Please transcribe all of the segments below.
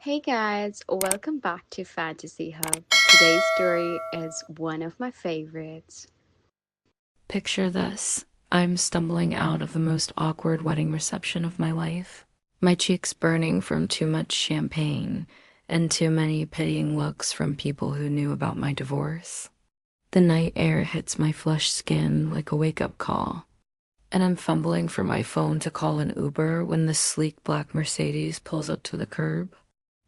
Hey guys, welcome back to Fantasy Hub. Today's story is one of my favorites. Picture this. I'm stumbling out of the most awkward wedding reception of my life. My cheeks burning from too much champagne and too many pitying looks from people who knew about my divorce. The night air hits my flushed skin like a wake-up call, and I'm fumbling for my phone to call an Uber when the sleek black Mercedes pulls up to the curb.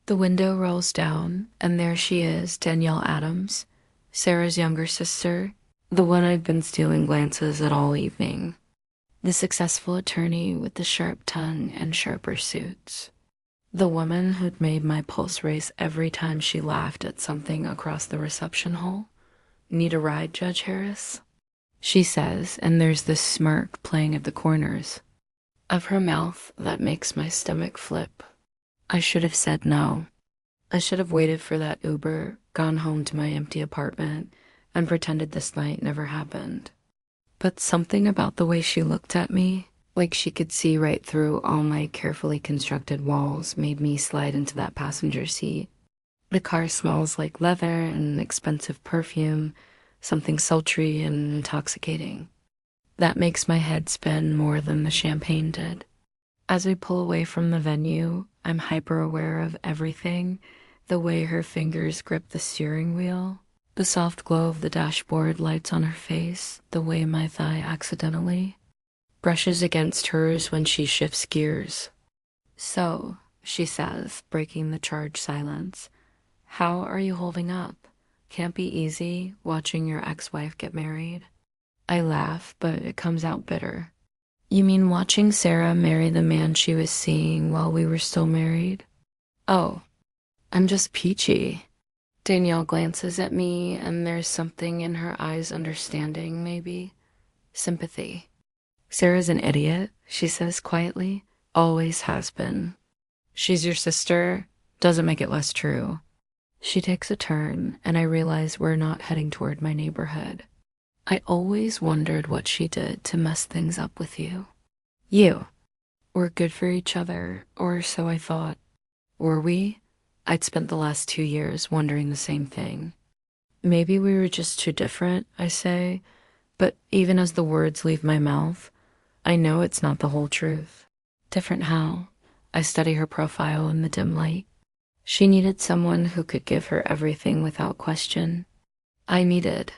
The window rolls down, and there she is, Danielle Adams, Sarah's younger sister, the one I've been stealing glances at all evening. The successful attorney with the sharp tongue and sharper suits. The woman who'd made my pulse race every time she laughed at something across the reception hall. Need a ride, Judge Harris? She says, and there's this smirk playing at the corners of her mouth that makes my stomach flip. I should have said no. I should have waited for that Uber, gone home to my empty apartment, and pretended this night never happened. But something about the way she looked at me, like she could see right through all my carefully constructed walls, made me slide into that passenger seat. The car smells like leather and expensive perfume, something sultry and intoxicating. That makes my head spin more than the champagne did. As we pull away from the venue, I'm hyper aware of everything, the way her fingers grip the steering wheel, the soft glow of the dashboard lights on her face, the way my thigh accidentally brushes against hers when she shifts gears. So, she says, breaking the charged silence, how are you holding up? Can't be easy watching your ex-wife get married. I laugh, but it comes out bitter. You mean watching Sarah marry the man she was seeing while we were still married? Oh, I'm just peachy. Danielle glances at me, and there's something in her eyes understanding, maybe. Sympathy. Sarah's an idiot, she says quietly. Always has been. She's your sister. Doesn't make it less true. She takes a turn, and I realize we're not heading toward my neighborhood. I always wondered what she did to mess things up with you. You. We're good for each other, or so I thought. Were we? I'd spent the last 2 years wondering the same thing. Maybe we were just too different, I say, but even as the words leave my mouth, I know it's not the whole truth. Different how? I study her profile in the dim light. She needed someone who could give her everything without question. I needed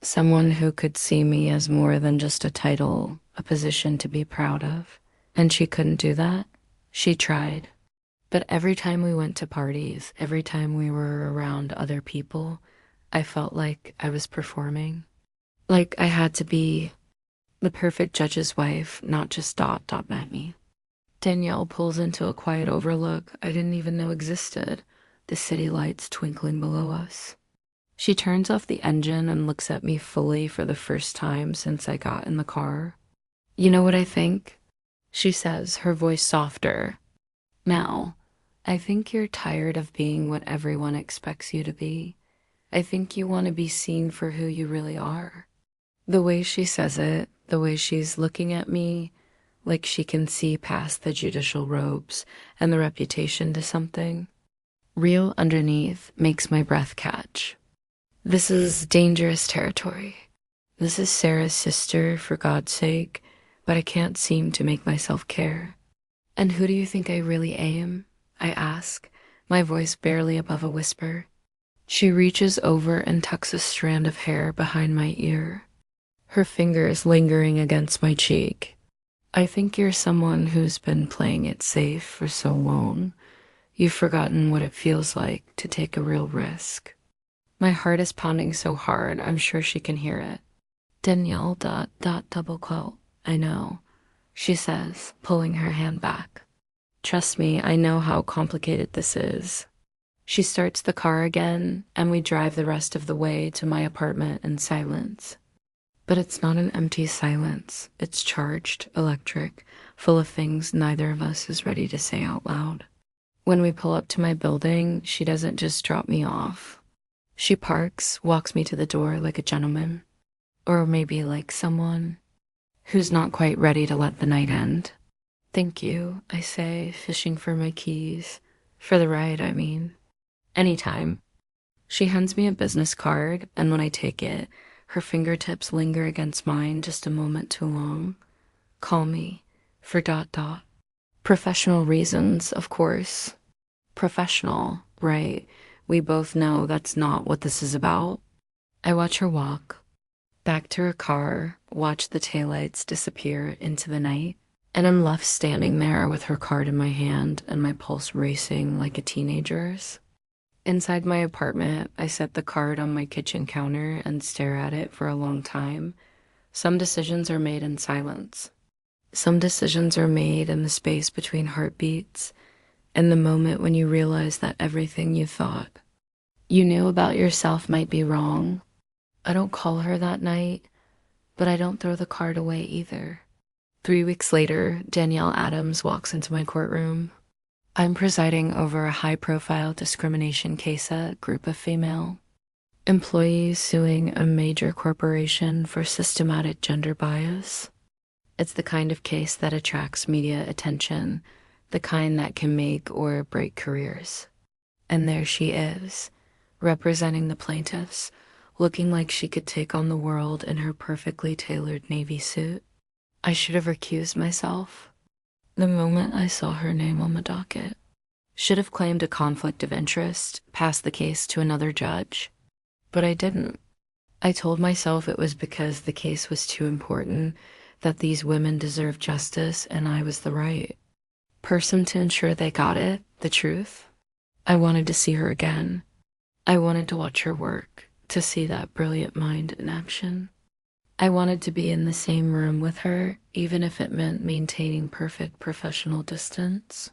someone who could see me as more than just a title, a position to be proud of. And she couldn't do that. She tried. But every time we went to parties, every time we were around other people, I felt like I was performing. Like I had to be the perfect judge's wife, not just at me. Danielle pulls into a quiet overlook I didn't even know existed, the city lights twinkling below us. She turns off the engine and looks at me fully for the first time since I got in the car. You know what I think? She says, her voice softer. Now, I think you're tired of being what everyone expects you to be. I think you want to be seen for who you really are. The way she says it, the way she's looking at me, like she can see past the judicial robes and the reputation to something real underneath, makes my breath catch. This is dangerous territory. This is Sarah's sister, for God's sake, but I can't seem to make myself care. And who do you think I really am? I ask, my voice barely above a whisper. She reaches over and tucks a strand of hair behind my ear, her fingers lingering against my cheek. I think you're someone who's been playing it safe for so long. You've forgotten what it feels like to take a real risk. My heart is pounding so hard, I'm sure she can hear it. Danielle ... double quote. I know, she says, pulling her hand back. Trust me, I know how complicated this is. She starts the car again, and we drive the rest of the way to my apartment in silence. But it's not an empty silence. It's charged, electric, full of things neither of us is ready to say out loud. When we pull up to my building, she doesn't just drop me off. She parks, walks me to the door like a gentleman. Or maybe like someone who's not quite ready to let the night end. Thank you, I say, fishing for my keys. For the ride, I mean. Anytime. She hands me a business card, and when I take it, her fingertips linger against mine just a moment too long. Call me. For dot dot. Professional reasons, of course. Professional, right? We both know that's not what this is about. I watch her walk, back to her car, watch the taillights disappear into the night, and I'm left standing there with her card in my hand and my pulse racing like a teenager's. Inside my apartment, I set the card on my kitchen counter and stare at it for a long time. Some decisions are made in silence. Some decisions are made in the space between heartbeats and the moment when you realize that everything you thought you knew about yourself might be wrong. I don't call her that night, but I don't throw the card away either. 3 weeks later, Danielle Adams walks into my courtroom. I'm presiding over a high-profile discrimination case at a group of female employees suing a major corporation for systematic gender bias. It's the kind of case that attracts media attention, the kind that can make or break careers. And there she is, representing the plaintiffs, looking like she could take on the world in her perfectly tailored navy suit. I should have recused myself the moment I saw her name on the docket. Should have claimed a conflict of interest, passed the case to another judge. But I didn't. I told myself it was because the case was too important, that these women deserved justice and I was the right person to ensure they got it, the truth. I wanted to see her again. I wanted to watch her work, to see that brilliant mind in action. I wanted to be in the same room with her, even if it meant maintaining perfect professional distance.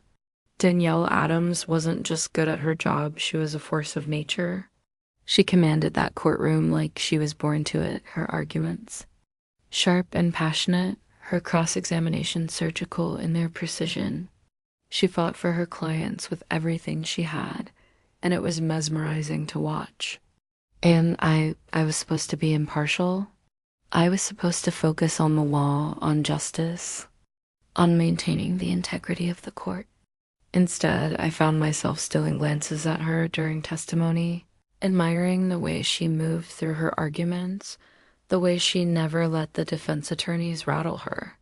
Danielle Adams wasn't just good at her job, she was a force of nature. She commanded that courtroom like she was born to it, her arguments. Sharp and passionate, her cross-examination surgical in their precision. She fought for her clients with everything she had, and it was mesmerizing to watch. And I was supposed to be impartial. I was supposed to focus on the law, on justice, on maintaining the integrity of the court. Instead, I found myself stealing glances at her during testimony, admiring the way she moved through her arguments, the way she never let the defense attorneys rattle her.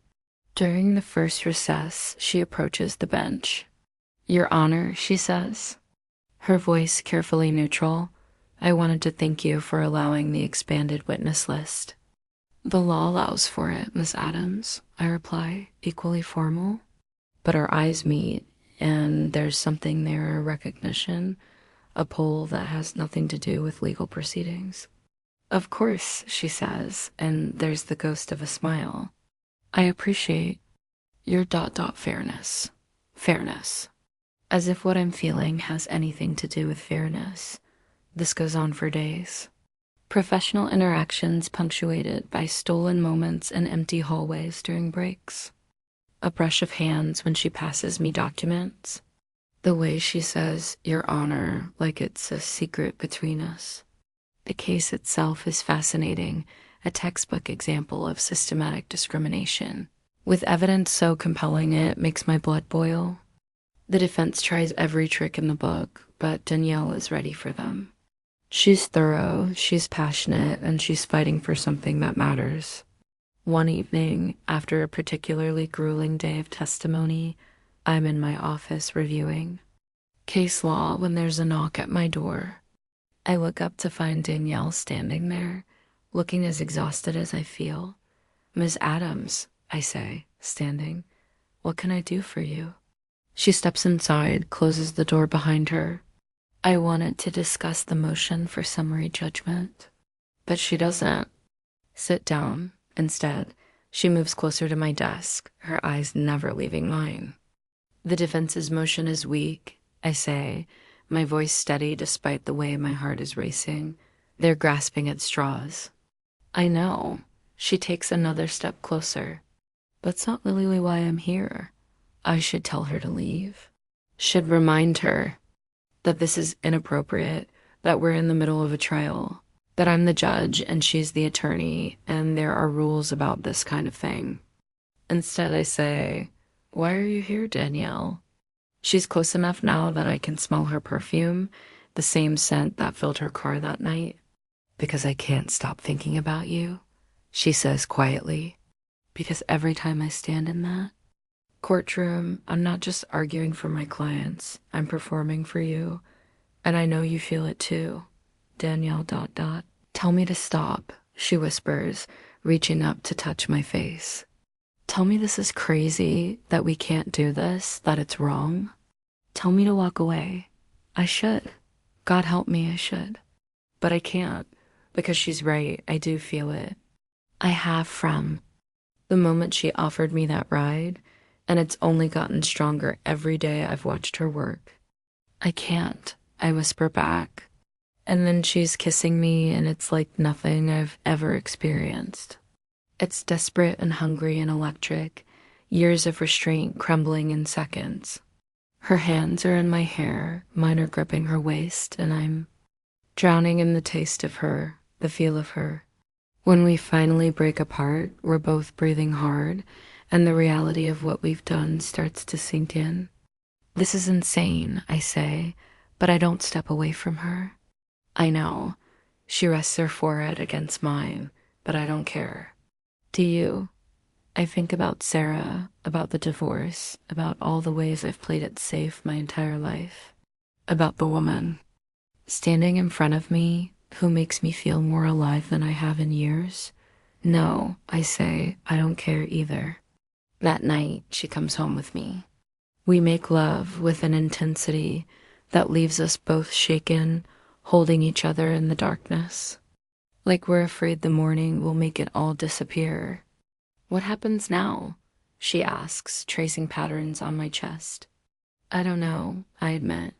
During the first recess, she approaches the bench. "Your Honor," she says, her voice carefully neutral, "I wanted to thank you for allowing the expanded witness list." "The law allows for it, Miss Adams," I reply, equally formal. But our eyes meet, and there's something there, a recognition, a pull that has nothing to do with legal proceedings. "Of course," she says, and there's the ghost of a smile. "I appreciate your fairness. Fairness. As if what I'm feeling has anything to do with fairness. This goes on for days. Professional interactions punctuated by stolen moments and empty hallways during breaks. A brush of hands when she passes me documents. The way she says, "Your Honor," like it's a secret between us. The case itself is fascinating, a textbook example of systematic discrimination, with evidence so compelling it makes my blood boil. The defense tries every trick in the book, but Danielle is ready for them. She's thorough, she's passionate, and she's fighting for something that matters. One evening, after a particularly grueling day of testimony, I'm in my office reviewing case law when there's a knock at my door. I look up to find Danielle standing there, looking as exhausted as I feel. "Miss Adams," I say, standing, "what can I do for you?" She steps inside, closes the door behind her. I wanted to discuss the motion for summary judgment, but she doesn't. Sit down. Instead, she moves closer to my desk, her eyes never leaving mine. "The defense's motion is weak," I say, my voice steady despite the way my heart is racing. "They're grasping at straws." "I know." She takes another step closer. "That's not really why I'm here." I should tell her to leave. Should remind her that this is inappropriate, that we're in the middle of a trial, that I'm the judge and she's the attorney, and there are rules about this kind of thing. Instead, I say, "Why are you here, Danielle?" She's close enough now that I can smell her perfume, the same scent that filled her car that night. Because I can't stop thinking about you, she says quietly. Because every time I stand in that courtroom, I'm not just arguing for my clients, I'm performing for you. And I know you feel it too. Danielle dot dot. Tell me to stop, she whispers, reaching up to touch my face. Tell me this is crazy, that we can't do this, that it's wrong. Tell me to walk away. I should. God help me, I should. But I can't, because she's right, I do feel it. I have from the moment she offered me that ride, and it's only gotten stronger every day I've watched her work. I can't, I whisper back. And then she's kissing me, and it's like nothing I've ever experienced. It's desperate and hungry and electric, years of restraint crumbling in seconds. Her hands are in my hair, mine are gripping her waist, and I'm drowning in the taste of her, the feel of her. When we finally break apart, we're both breathing hard, and the reality of what we've done starts to sink in. This is insane, I say, but I don't step away from her. I know. She rests her forehead against mine, but I don't care. Do you? I think about Sarah, about the divorce, about all the ways I've played it safe my entire life, about the woman standing in front of me who makes me feel more alive than I have in years. No, I say, I don't care either. That night, she comes home with me. We make love with an intensity that leaves us both shaken, holding each other in the darkness. Like we're afraid the morning will make it all disappear. What happens now? She asks, tracing patterns on my chest. I don't know, I admit,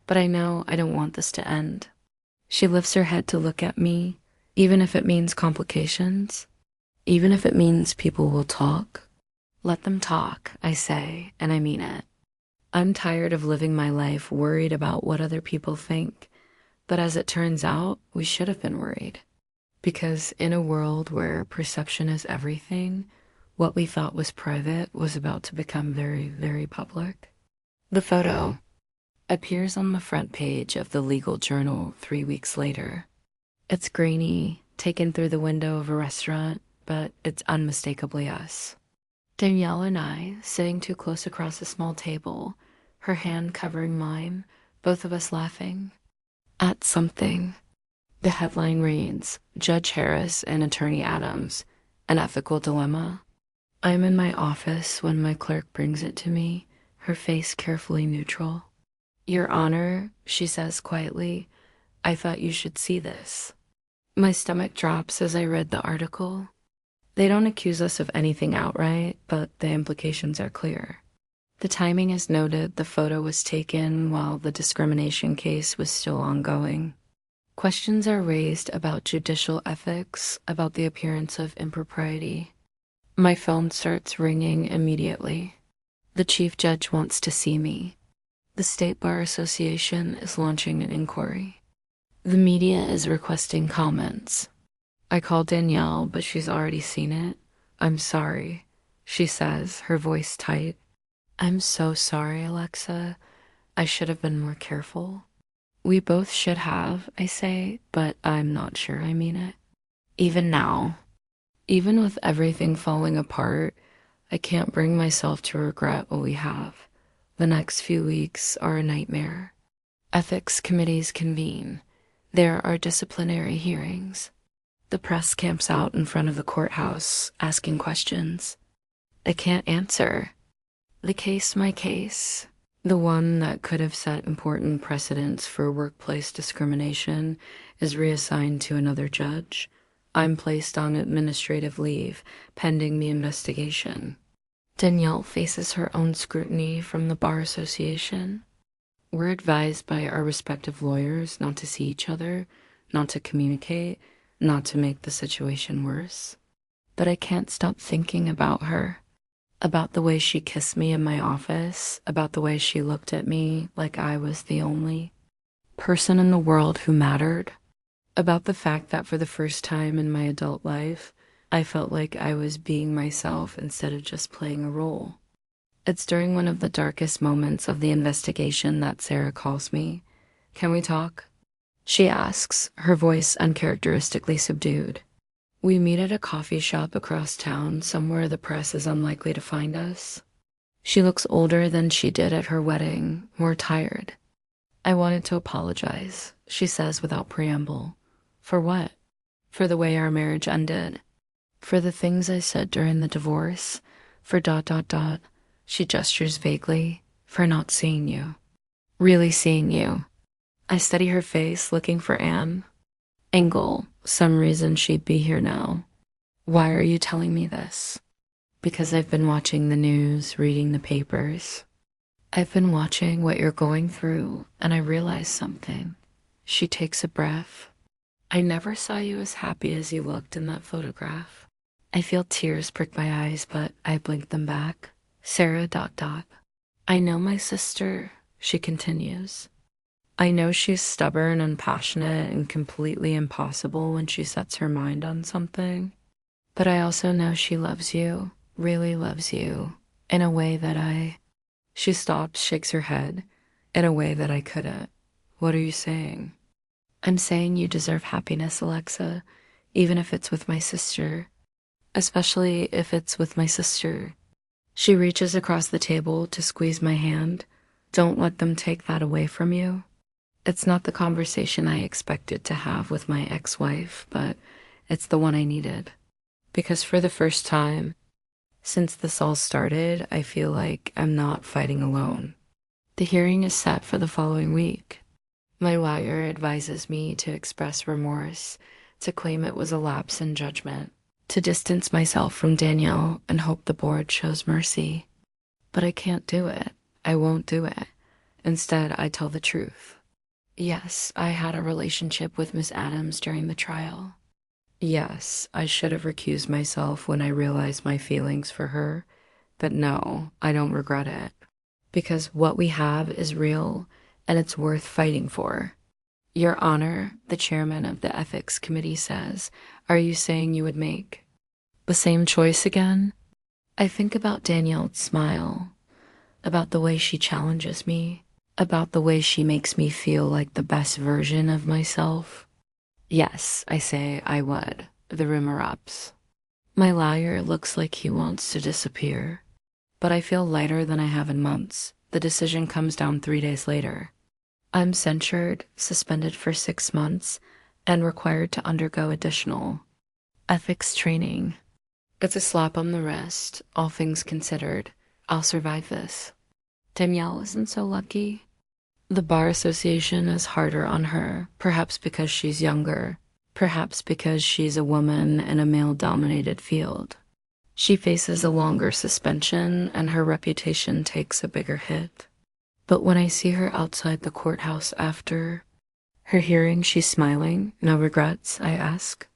but I know I don't want this to end. She lifts her head to look at me, even if it means complications, even if it means people will talk. Let them talk, I say, and I mean it. I'm tired of living my life worried about what other people think, but as it turns out, we should have been worried. Because in a world where perception is everything, what we thought was private was about to become very, very public. The photo appears on the front page of the legal journal 3 weeks later. It's grainy, taken through the window of a restaurant, but it's unmistakably us. Danielle and I, sitting too close across a small table, her hand covering mine, both of us laughing. At something. The headline reads, Judge Harris and Attorney Adams, an ethical dilemma. I'm in my office when my clerk brings it to me, her face carefully neutral. Your Honor, she says quietly, I thought you should see this. My stomach drops as I read the article. They don't accuse us of anything outright, but the implications are clear. The timing is noted. The photo was taken while the discrimination case was still ongoing. Questions are raised about judicial ethics, about the appearance of impropriety. My phone starts ringing immediately. The chief judge wants to see me. The State Bar Association is launching an inquiry. The media is requesting comments. I call Danielle, but she's already seen it. I'm sorry, she says, her voice tight. I'm so sorry, Alexa. I should have been more careful. We both should have, I say, but I'm not sure I mean it. Even now, even with everything falling apart, I can't bring myself to regret what we have. The next few weeks are a nightmare. Ethics committees convene. There are disciplinary hearings. The press camps out in front of the courthouse, asking questions. I can't answer. The case, my case, the one that could have set important precedents for workplace discrimination, is reassigned to another judge. I'm placed on administrative leave, pending the investigation. Danielle faces her own scrutiny from the Bar Association. We're advised by our respective lawyers not to see each other, not to communicate, not to make the situation worse. But I can't stop thinking about her. About the way she kissed me in my office, about the way she looked at me like I was the only person in the world who mattered, about the fact that for the first time in my adult life, I felt like I was being myself instead of just playing a role. It's during one of the darkest moments of the investigation that Sarah calls me. Can we talk? She asks, her voice uncharacteristically subdued. We meet at a coffee shop across town, somewhere the press is unlikely to find us. She looks older than she did at her wedding, more tired. I wanted to apologize, she says without preamble. For what? For the way our marriage ended. For the things I said during the divorce. For ... She gestures vaguely. For not seeing you. Really seeing you. I study her face, looking for Anne. Engel, some reason she'd be here now. Why are you telling me this? Because I've been watching the news, reading the papers. I've been watching what you're going through, and I realize something. She takes a breath. I never saw you as happy as you looked in that photograph. I feel tears prick my eyes, but I blink them back. Sarah ... I know my sister, she continues. I know she's stubborn and passionate and completely impossible when she sets her mind on something. But I also know she loves you, really loves you, in a way that She stops, shakes her head, in a way that I couldn't. What are you saying? I'm saying you deserve happiness, Alexa, even if it's with my sister. Especially if it's with my sister. She reaches across the table to squeeze my hand. Don't let them take that away from you. It's not the conversation I expected to have with my ex-wife, but it's the one I needed. Because for the first time, since this all started, I feel like I'm not fighting alone. The hearing is set for the following week. My lawyer advises me to express remorse, to claim it was a lapse in judgment, to distance myself from Danielle and hope the board shows mercy. But I can't do it. I won't do it. Instead, I tell the truth. Yes, I had a relationship with Miss Adams during the trial. Yes, I should have recused myself when I realized my feelings for her, but no, I don't regret it. Because what we have is real, and it's worth fighting for. Your Honor, the chairman of the ethics committee says, are you saying you would make the same choice again? I think about Danielle's smile, about the way she challenges me, about the way she makes me feel like the best version of myself. Yes, I say I would. The room erupts. My lawyer looks like he wants to disappear, but I feel lighter than I have in months. The decision comes down 3 days later. I'm censured, suspended for 6 months, and required to undergo additional ethics training. It's a slap on the wrist, all things considered. I'll survive this. Danielle isn't so lucky. The Bar Association is harder on her, perhaps because she's younger, perhaps because she's a woman in a male-dominated field. She faces a longer suspension, and her reputation takes a bigger hit. But when I see her outside the courthouse after her hearing, she's smiling. No regrets, I ask.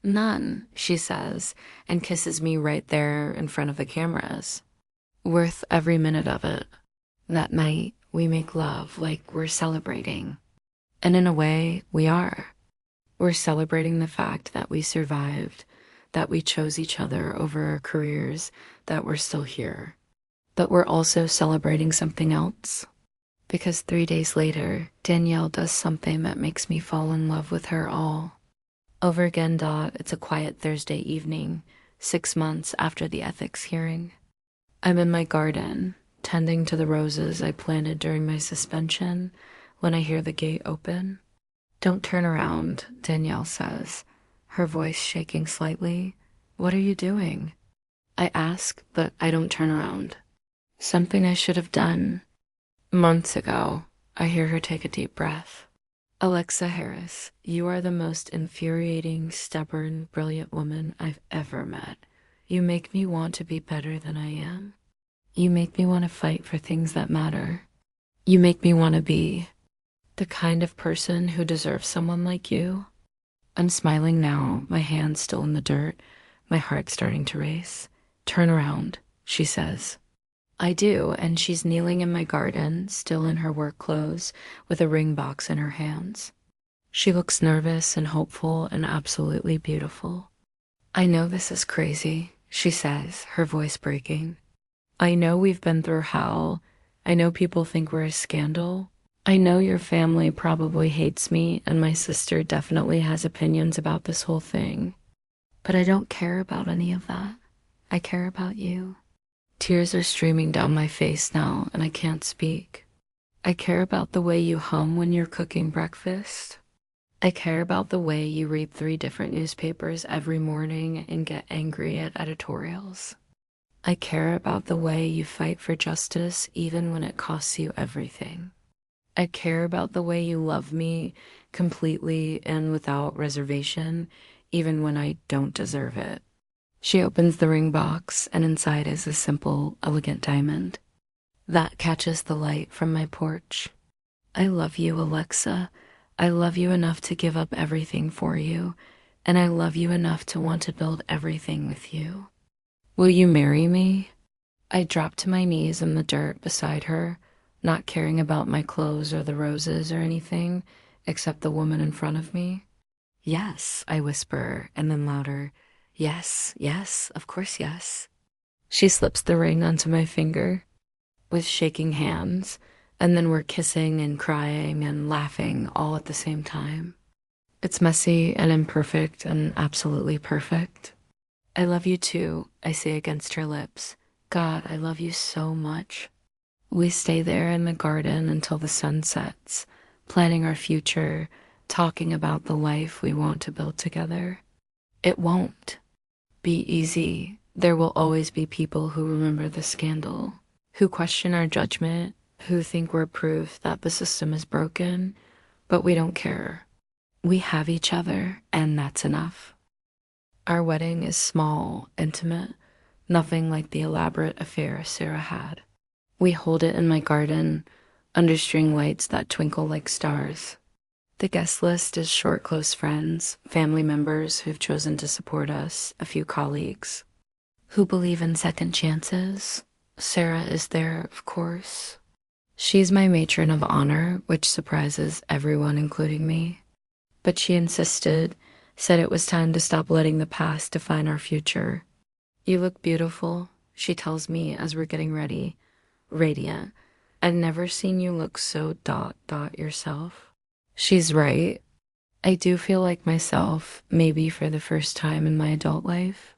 None, she says, and kisses me right there in front of the cameras. Worth every minute of it. That night, we make love like we're celebrating. And in a way, we are. We're celebrating the fact that we survived, that we chose each other over our careers, that we're still here. But we're also celebrating something else. Because 3 days later, Danielle does something that makes me fall in love with her all over again. It's a quiet Thursday evening, 6 months after the ethics hearing. I'm in my garden, tending to the roses I planted during my suspension, when I hear the gate open. Don't turn around, Danielle says, her voice shaking slightly. What are you doing? I ask, but I don't turn around. Something I should have done months ago. I hear her take a deep breath. Alexa Harris, you are the most infuriating, stubborn, brilliant woman I've ever met. You make me want to be better than I am. You make me want to fight for things that matter. You make me want to be the kind of person who deserves someone like you. I'm smiling now, my hands still in the dirt, my heart starting to race. Turn around, she says. I do, and she's kneeling in my garden, still in her work clothes, with a ring box in her hands. She looks nervous and hopeful and absolutely beautiful. I know this is crazy, she says, her voice breaking. I know we've been through hell. I know people think we're a scandal. I know your family probably hates me, and my sister definitely has opinions about this whole thing. But I don't care about any of that. I care about you. Tears are streaming down my face now, and I can't speak. I care about the way you hum when you're cooking breakfast. I care about the way you read 3 different newspapers every morning and get angry at editorials. I care about the way you fight for justice even when it costs you everything. I care about the way you love me completely and without reservation, even when I don't deserve it. She opens the ring box, and inside is a simple, elegant diamond that catches the light from my porch. I love you, Alexa. I love you enough to give up everything for you, and I love you enough to want to build everything with you. Will you marry me? I drop to my knees in the dirt beside her, not caring about my clothes or the roses or anything, except the woman in front of me. Yes, I whisper, and then louder, yes, yes, of course, yes. She slips the ring onto my finger with shaking hands, and then we're kissing and crying and laughing all at the same time. It's messy and imperfect and absolutely perfect. I love you too, I say against her lips. God, I love you so much. We stay there in the garden until the sun sets, planning our future, talking about the life we want to build together. It won't be easy. There will always be people who remember the scandal, who question our judgment, who think we're proof that the system is broken, but we don't care. We have each other, and that's enough. Our wedding is small, intimate, nothing like the elaborate affair Sarah had. We hold it in my garden, under string lights that twinkle like stars. The guest list is short, close friends, family members who've chosen to support us, a few colleagues who believe in second chances. Sarah is there, of course. She's my matron of honor, which surprises everyone, including me. But she insisted, said it was time to stop letting the past define our future. You look beautiful, she tells me as we're getting ready. Radiant. I've never seen you look so ... yourself. She's right. I do feel like myself, maybe for the first time in my adult life.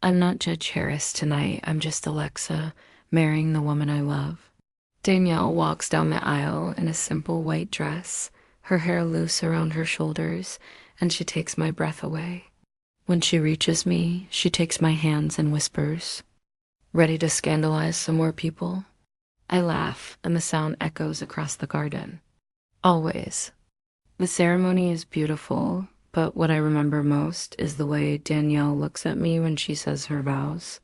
I'm not Judge Harris tonight, I'm just Alexa, marrying the woman I love. Danielle walks down the aisle in a simple white dress, her hair loose around her shoulders, and she takes my breath away. When she reaches me, she takes my hands and whispers, "Ready to scandalize some more people?" I laugh, and the sound echoes across the garden. Always. The ceremony is beautiful, but what I remember most is the way Danielle looks at me when she says her vows.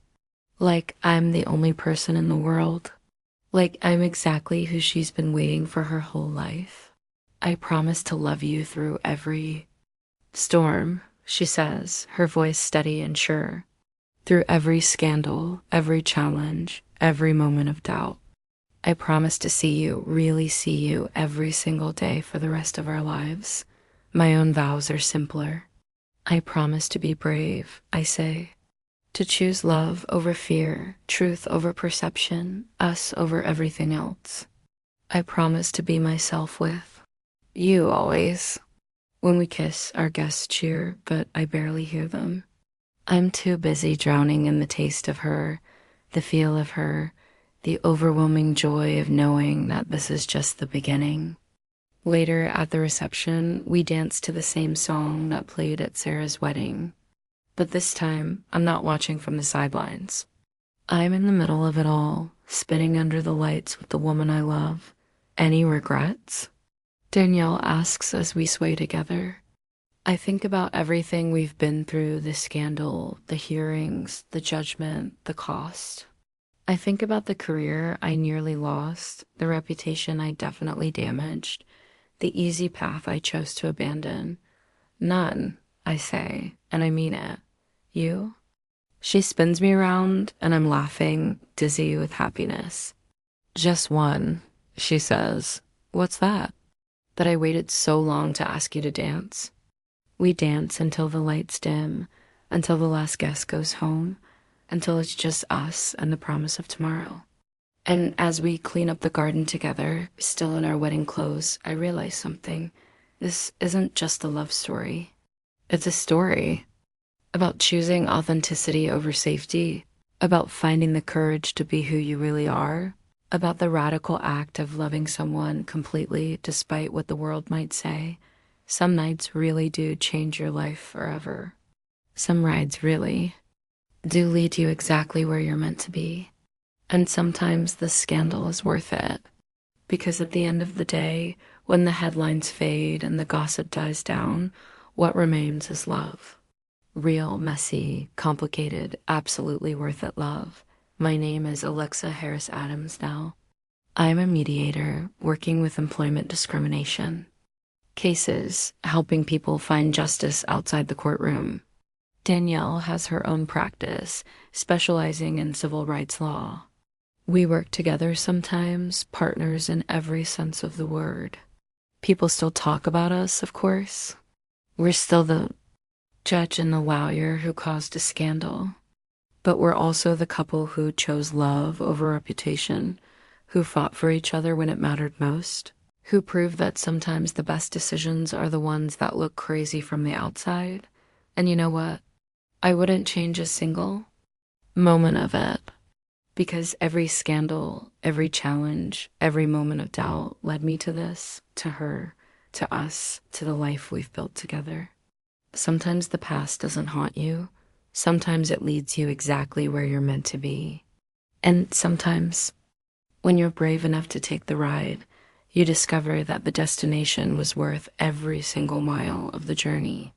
Like I'm the only person in the world. Like I'm exactly who she's been waiting for her whole life. I promise to love you through every storm, she says, her voice steady and sure. Through every scandal, every challenge, every moment of doubt. I promise to see you, really see you, every single day for the rest of our lives. My own vows are simpler. I promise to be brave, I say. To choose love over fear, truth over perception, us over everything else. I promise to be myself with you always. When we kiss, our guests cheer, but I barely hear them. I'm too busy drowning in the taste of her, the feel of her, the overwhelming joy of knowing that this is just the beginning. Later at the reception, we danced to the same song that played at Sarah's wedding. But this time, I'm not watching from the sidelines. I'm in the middle of it all, spinning under the lights with the woman I love. Any regrets? Danielle asks as we sway together. I think about everything we've been through, the scandal, the hearings, the judgment, the cost. I think about the career I nearly lost, the reputation I definitely damaged, the easy path I chose to abandon. None, I say, and I mean it. You? She spins me around, and I'm laughing, dizzy with happiness. Just one, she says. What's that? That I waited so long to ask you to dance. We dance until the lights dim, until the last guest goes home. until it's just us and the promise of tomorrow. And as we clean up the garden together, still in our wedding clothes, I realize something. This isn't just a love story. It's a story about choosing authenticity over safety, about finding the courage to be who you really are, about the radical act of loving someone completely despite what the world might say. Some nights really do change your life forever. Some rides really do lead you exactly where you're meant to be. And sometimes the scandal is worth it. Because at the end of the day, when the headlines fade and the gossip dies down, what remains is love. Real, messy, complicated, absolutely worth it love. My name is Alexa Harris Adams now. I'm a mediator working with employment discrimination cases, helping people find justice outside the courtroom. Danielle has her own practice, specializing in civil rights law. We work together sometimes, partners in every sense of the word. People still talk about us, of course. We're still the judge and the lawyer who caused a scandal. But we're also the couple who chose love over reputation, who fought for each other when it mattered most, who proved that sometimes the best decisions are the ones that look crazy from the outside. And you know what? I wouldn't change a single moment of it, because every scandal, every challenge, every moment of doubt led me to this, to her, to us, to the life we've built together. Sometimes the past doesn't haunt you. Sometimes it leads you exactly where you're meant to be. And sometimes, when you're brave enough to take the ride, you discover that the destination was worth every single mile of the journey.